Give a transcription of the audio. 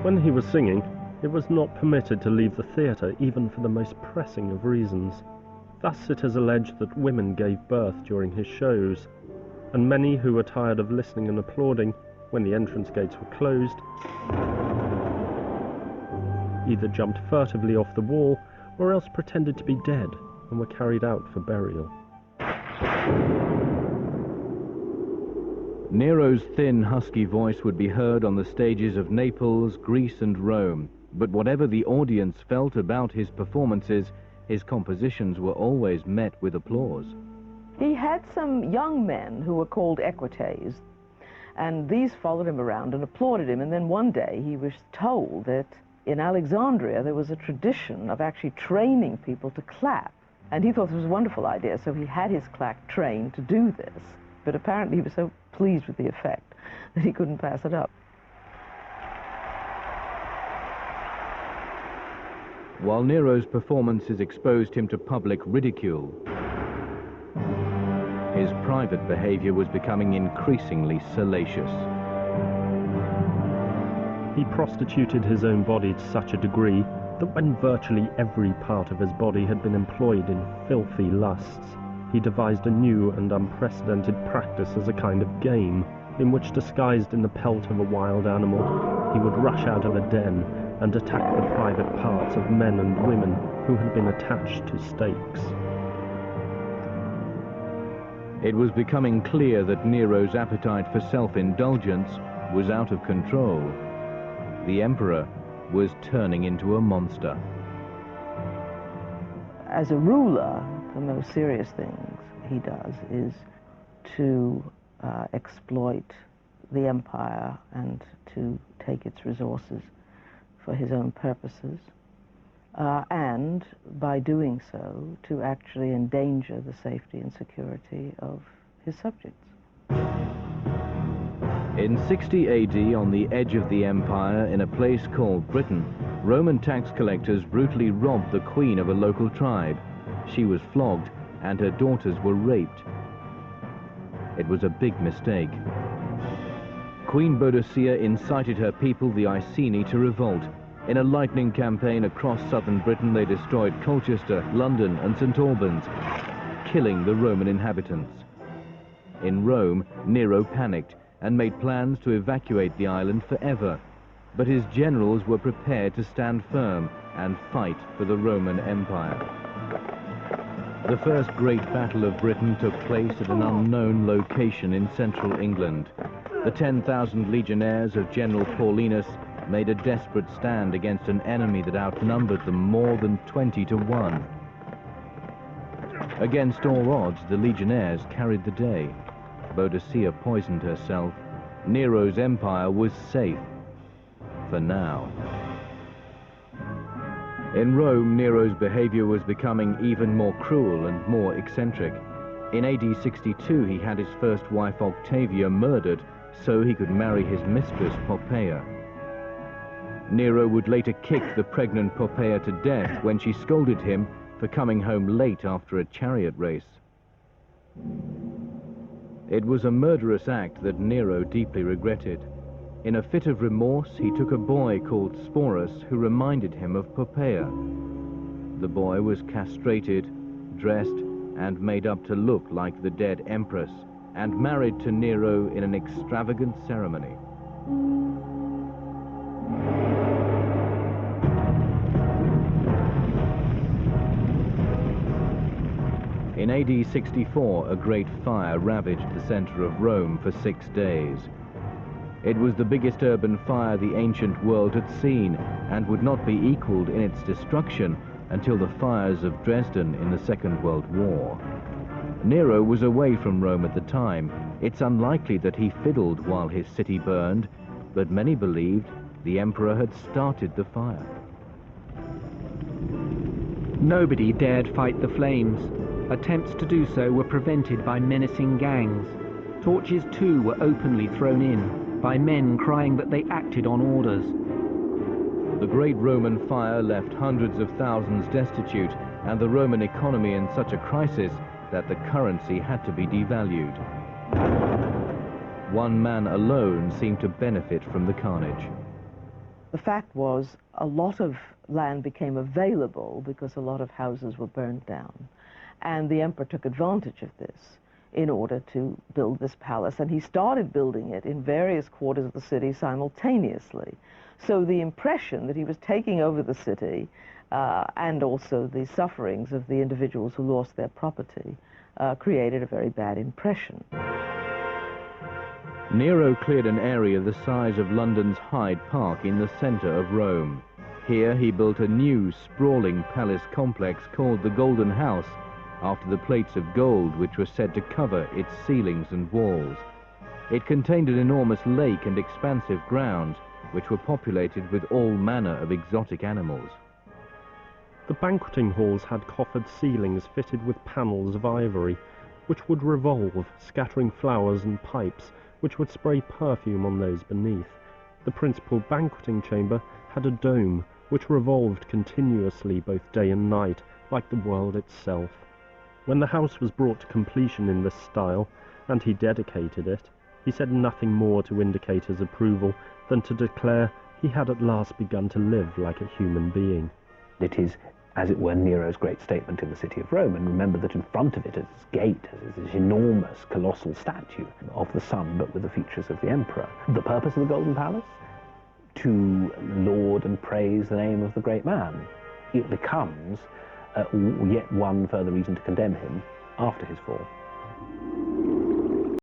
When he was singing, it was not permitted to leave the theatre even for the most pressing of reasons. Thus it is alleged that women gave birth during his shows, and many who were tired of listening and applauding when the entrance gates were closed either jumped furtively off the wall or else pretended to be dead and were carried out for burial. Nero's thin, husky voice would be heard on the stages of Naples, Greece and Rome, but whatever the audience felt about his performances, his compositions were always met with applause. He had some young men who were called equites, and these followed him around and applauded him, and then one day he was told that in Alexandria there was a tradition of actually training people to clap, and he thought this was a wonderful idea, so he had his clap trained to do this, but apparently he was so pleased with the effect that he couldn't pass it up. While Nero's performances exposed him to public ridicule, his private behavior was becoming increasingly salacious. He prostituted his own body to such a degree that when virtually every part of his body had been employed in filthy lusts, he devised a new and unprecedented practice as a kind of game, in which, disguised in the pelt of a wild animal, he would rush out of a den and attack the private parts of men and women who had been attached to stakes. It was becoming clear that Nero's appetite for self-indulgence was out of control. The emperor was turning into a monster. As a ruler, the most serious things he does is to exploit the empire and to take its resources for his own purposes, and by doing so, to actually endanger the safety and security of his subjects. In 60 AD, on the edge of the empire, in a place called Britain, Roman tax collectors brutally robbed the queen of a local tribe. She was flogged, and her daughters were raped. It was a big mistake. Queen Boadicea incited her people, the Iceni, to revolt. In a lightning campaign across southern Britain, they destroyed Colchester, London, and St. Albans, killing the Roman inhabitants. In Rome, Nero panicked and made plans to evacuate the island forever, but his generals were prepared to stand firm and fight for the Roman Empire. The first great battle of Britain took place at an unknown location in central England. The 10,000 legionnaires of General Paulinus made a desperate stand against an enemy that outnumbered them more than 20 to 1. Against all odds, the legionnaires carried the day. Boadicea poisoned herself. Nero's empire was safe, for now. In Rome, Nero's behavior was becoming even more cruel and more eccentric. In AD 62, he had his first wife Octavia murdered so he could marry his mistress Poppaea. Nero would later kick the pregnant Poppaea to death when she scolded him for coming home late after a chariot race. It was a murderous act that Nero deeply regretted. In a fit of remorse, he took a boy called Sporus who reminded him of Poppaea. The boy was castrated, dressed, and made up to look like the dead empress, and married to Nero in an extravagant ceremony. In AD 64, a great fire ravaged the center of Rome for 6 days. It was the biggest urban fire the ancient world had seen, and would not be equaled in its destruction until the fires of Dresden in the Second World War. Nero was away from Rome at the time. It's unlikely that he fiddled while his city burned, but many believed the emperor had started the fire. Nobody dared fight the flames. Attempts to do so were prevented by menacing gangs. Torches too were openly thrown in by men crying that they acted on orders. The great Roman fire left hundreds of thousands destitute, and the Roman economy in such a crisis that the currency had to be devalued. One man alone seemed to benefit from the carnage. The fact was, a lot of land became available because a lot of houses were burned down. And the emperor took advantage of this in order to build this palace. And he started building it in various quarters of the city simultaneously. So the impression that he was taking over the city, and also the sufferings of the individuals who lost their property, created a very bad impression. Nero cleared an area the size of London's Hyde Park in the center of Rome. Here he built a new, sprawling palace complex called the Golden House, after the plates of gold which were said to cover its ceilings and walls. It contained an enormous lake and expansive grounds, which were populated with all manner of exotic animals. The banqueting halls had coffered ceilings fitted with panels of ivory, which would revolve, scattering flowers and pipes, which would spray perfume on those beneath. The principal banqueting chamber had a dome, which revolved continuously both day and night, like the world itself. When the house was brought to completion in this style, and he dedicated it, he said nothing more to indicate his approval than to declare he had at last begun to live like a human being. It is, as it were, Nero's great statement in the city of Rome, and remember that in front of it, at its gate, is this enormous, colossal statue of the sun, but with the features of the emperor. The purpose of the Golden Palace? To laud and praise the name of the great man. It becomes yet one further reason to condemn him after his fall.